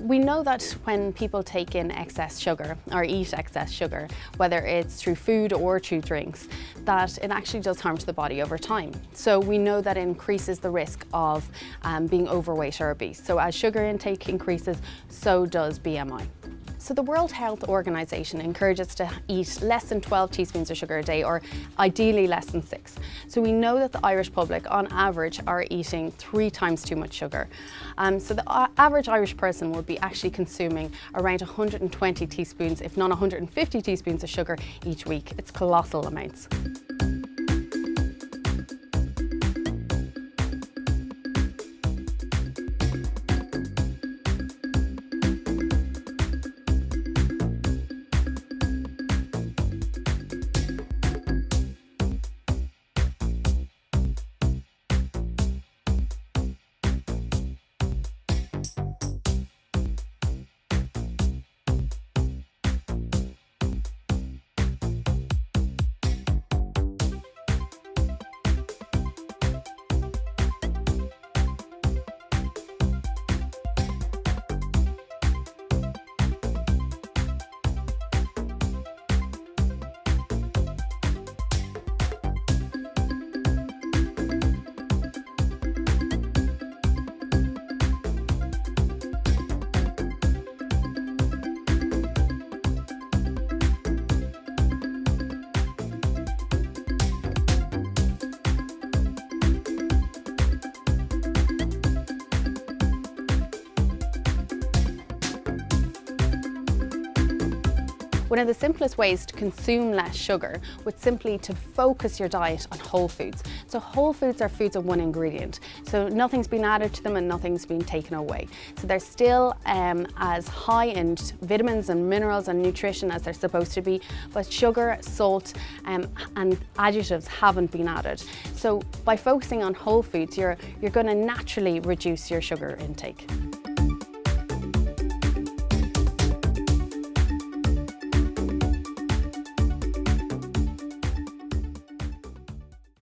We know that when people take in excess sugar or eat excess sugar, whether it's through food or through drinks, that it actually does harm to the body over time. So we know that it increases the risk of being overweight or obese. So as sugar intake increases, so does BMI. So the World Health Organization encourages us to eat less than 12 teaspoons of sugar a day, or ideally less than 6. So we know that the Irish public on average are eating 3 times too much sugar. So the average Irish person would be actually consuming around 120 teaspoons, if not 150 teaspoons of sugar each week. It's colossal amounts. One of the simplest ways to consume less sugar would simply to focus your diet on whole foods. So whole foods are foods of one ingredient. So nothing's been added to them and nothing's been taken away. So they're still as high in vitamins and minerals and nutrition as they're supposed to be, but sugar, salt and additives haven't been added. So by focusing on whole foods, you're going to naturally reduce your sugar intake.